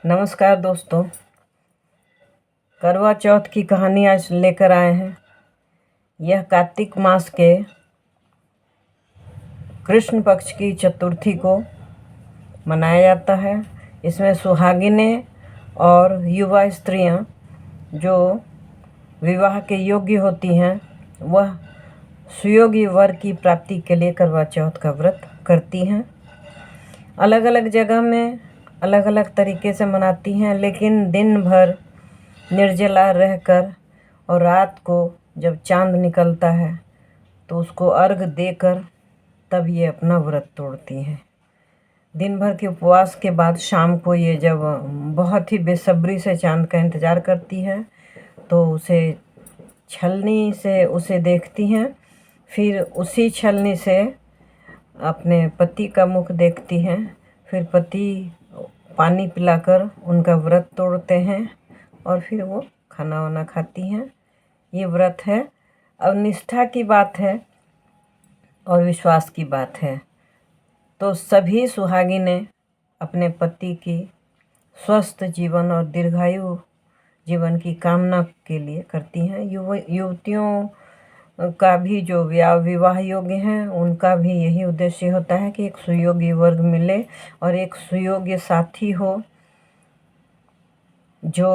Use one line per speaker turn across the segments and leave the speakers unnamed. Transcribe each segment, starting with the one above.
नमस्कार दोस्तों, करवा चौथ की कहानी आज लेकर आए हैं। यह कार्तिक मास के कृष्ण पक्ष की चतुर्थी को मनाया जाता है। इसमें सुहागिनें और युवा स्त्रियां जो विवाह के योग्य होती हैं वह सुयोग्य वर की प्राप्ति के लिए करवा चौथ का व्रत करती हैं। अलग अलग जगह में अलग अलग तरीके से मनाती हैं, लेकिन दिन भर निर्जला रहकर और रात को जब चांद निकलता है तो उसको अर्घ देकर तब ये अपना व्रत तोड़ती हैं। दिन भर के उपवास के बाद शाम को ये जब बहुत ही बेसब्री से चांद का इंतज़ार करती है तो उसे छलनी से उसे देखती हैं। फिर उसी छलनी से अपने पति का मुख देखती हैं। फिर पति पानी पिलाकर उनका व्रत तोड़ते हैं और फिर वो खाना वाना खाती हैं। ये व्रत है। अब निष्ठा की बात है और विश्वास की बात है तो सभी सुहागिनें अपने पति की स्वस्थ जीवन और दीर्घायु जीवन की कामना के लिए करती हैं। युवतियों का भी जो विवाह योग्य हैं उनका भी यही उद्देश्य होता है कि एक सुयोग्य वर्ग मिले और एक सुयोग्य साथी हो जो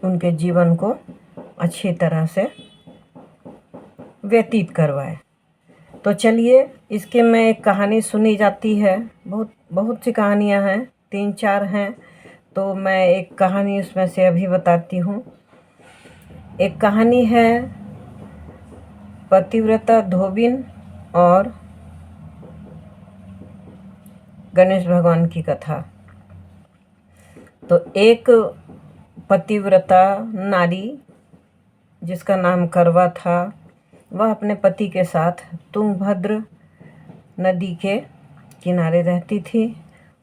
उनके जीवन को अच्छी तरह से व्यतीत करवाए। तो चलिए, इसके में एक कहानी सुनी जाती है। बहुत सी कहानियाँ हैं, 3-4 हैं, तो मैं एक कहानी उसमें से अभी बताती हूँ। एक कहानी है पतिव्रता धोबिन और गणेश भगवान की कथा। तो एक पतिव्रता नारी जिसका नाम करवा था, वह अपने पति के साथ तुंगभद्र नदी के किनारे रहती थी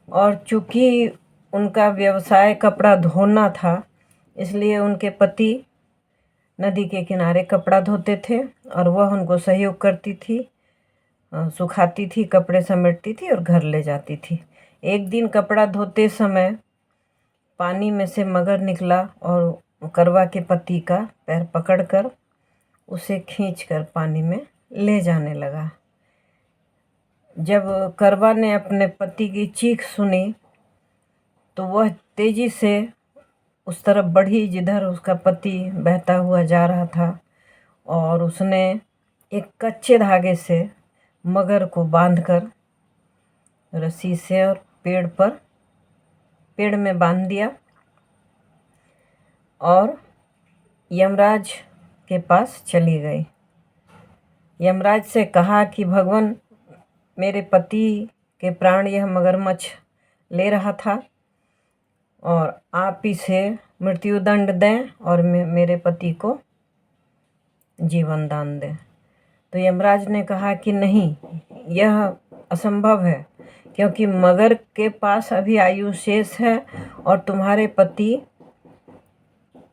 और चूँकि उनका व्यवसाय कपड़ा धोना था, इसलिए उनके पति नदी के किनारे कपड़ा धोते थे और वह उनको सहयोग करती थी, सुखाती थी, कपड़े समेटती थी और घर ले जाती थी। एक दिन कपड़ा धोते समय पानी में से मगर निकला और करवा के पति का पैर पकड़कर उसे खींचकर पानी में ले जाने लगा। जब करवा ने अपने पति की चीख सुनी तो वह तेजी से उस तरफ बढ़ी जिधर उसका पति बहता हुआ जा रहा था और उसने एक कच्चे धागे से मगर को बांधकर रस्सी से और पेड़ में बांध दिया और यमराज के पास चली गई। यमराज से कहा कि भगवान, मेरे पति के प्राण यह मगरमच्छ ले रहा था और आप इसे मृत्युदंड दें और मेरे पति को जीवन दान दें। तो यमराज ने कहा कि नहीं, यह असंभव है, क्योंकि मगर के पास अभी आयु शेष है और तुम्हारे पति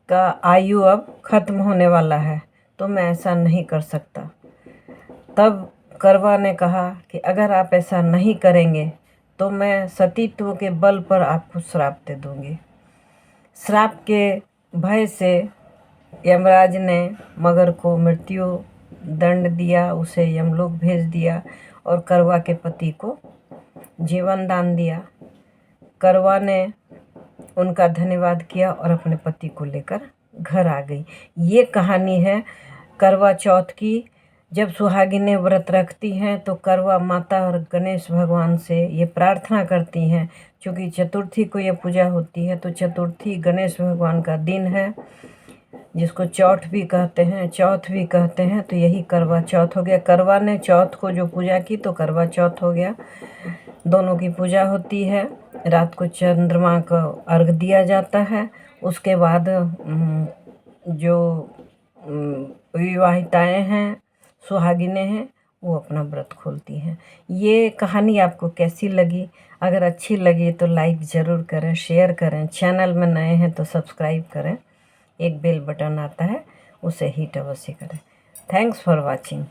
का आयु अब खत्म होने वाला है, तो मैं ऐसा नहीं कर सकता। तब करवा ने कहा कि अगर आप ऐसा नहीं करेंगे तो मैं सतीत्व के बल पर आपको श्राप दे दूंगी। श्राप के भय से यमराज ने मगर को मृत्यु दंड दिया, उसे यमलोक भेज दिया और करवा के पति को जीवन दान दिया। करवा ने उनका धन्यवाद किया और अपने पति को लेकर घर आ गई। ये कहानी है करवा चौथ की। जब सुहागिनें व्रत रखती हैं तो करवा माता और गणेश भगवान से ये प्रार्थना करती हैं, क्योंकि चतुर्थी को ये पूजा होती है। तो चतुर्थी गणेश भगवान का दिन है, जिसको चौथ भी कहते हैं। तो यही करवा चौथ हो गया। करवा ने चौथ को जो पूजा की तो करवा चौथ हो गया। दोनों की पूजा होती है। रात को चंद्रमा को अर्घ दिया जाता है। उसके बाद जो विवाहिताएँ हैं, सुहागिनें हैं, वो अपना व्रत खोलती हैं। ये कहानी आपको कैसी लगी? अगर अच्छी लगी तो लाइक ज़रूर करें, शेयर करें। चैनल में नए हैं तो सब्सक्राइब करें। एक बेल बटन आता है, उसे हिट अवश्य करें। Thanks for watching.